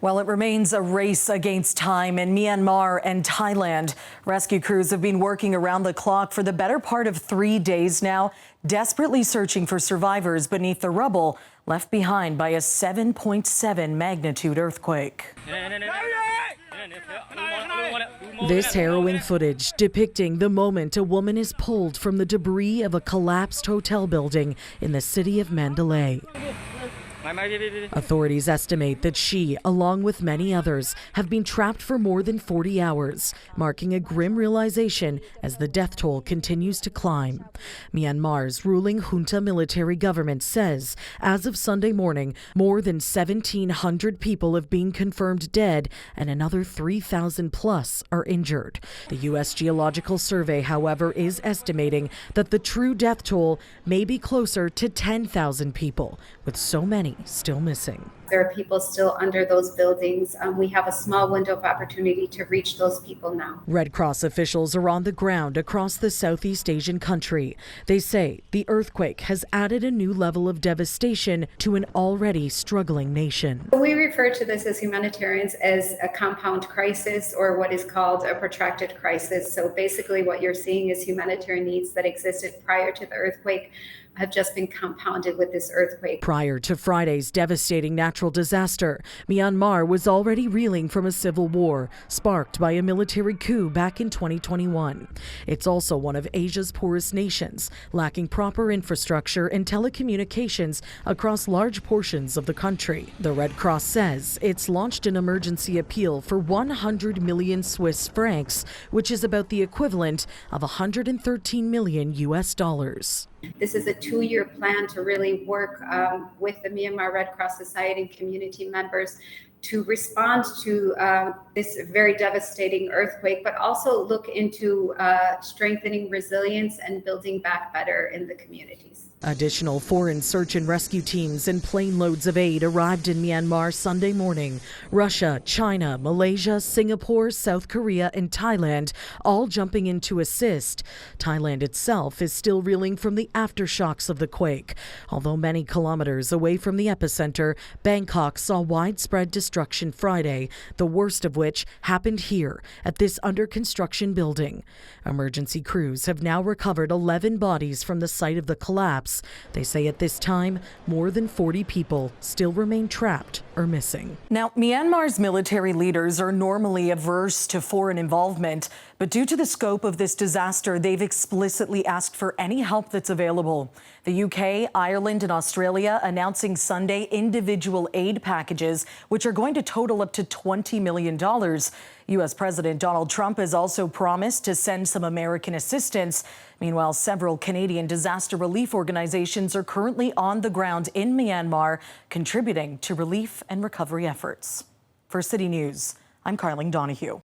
Well, it remains a race against time in Myanmar and Thailand. Rescue crews have been working around the clock for the better part of 3 days now, desperately searching for survivors beneath the rubble left behind by a 7.7 magnitude earthquake. This harrowing footage depicting the moment a woman is pulled from the debris of a collapsed hotel building in the city of Mandalay. Authorities estimate that she, along with many others, have been trapped for more than 40 hours, marking a grim realization as the death toll continues to climb. Myanmar's ruling junta military government says, as of Sunday morning, more than 1,700 people have been confirmed dead and another 3,000 plus are injured. The U.S. Geological Survey, however, is estimating that the true death toll may be closer to 10,000 people, with so many still missing. There are people still under those buildings. We have a small window of opportunity to reach those people now. Red Cross officials are on the ground across the Southeast Asian country. They say the earthquake has added a new level of devastation to an already struggling nation. We refer to this as humanitarians as a compound crisis, or what is called a protracted crisis. So basically what you're seeing is humanitarian needs that existed prior to the earthquake have just been compounded with this earthquake. Prior to Friday's devastating natural disaster, Myanmar was already reeling from a civil war sparked by a military coup back in 2021. It's also one of Asia's poorest nations, lacking proper infrastructure and telecommunications across large portions of the country. The Red Cross says it's launched an emergency appeal for 100 million Swiss francs, which is about the equivalent of 113 million US dollars. This is a 2-year plan to really work with the Myanmar Red Cross Society and community members to respond to this very devastating earthquake, but also look into strengthening resilience and building back better in the communities. Additional foreign search and rescue teams and plane loads of aid arrived in Myanmar Sunday morning. Russia, China, Malaysia, Singapore, South Korea, and Thailand all jumping in to assist. Thailand itself is still reeling from the aftershocks of the quake. Although many kilometers away from the epicenter, Bangkok saw widespread destruction Friday, the worst of which happened here at this under construction building. Emergency crews have now recovered 11 bodies from the site of the collapse. They say at this time, more than 40 people still remain trapped or missing. Now, Myanmar's military leaders are normally averse to foreign involvement, but due to the scope of this disaster, they've explicitly asked for any help that's available. The UK, Ireland, and Australia announcing Sunday individual aid packages, which are going to total up to $20 million. U.S. President Donald Trump has also promised to send some American assistance. Meanwhile, several Canadian disaster relief organizations are currently on the ground in Myanmar, contributing to relief and recovery efforts. For City News, I'm Karling Donoghue.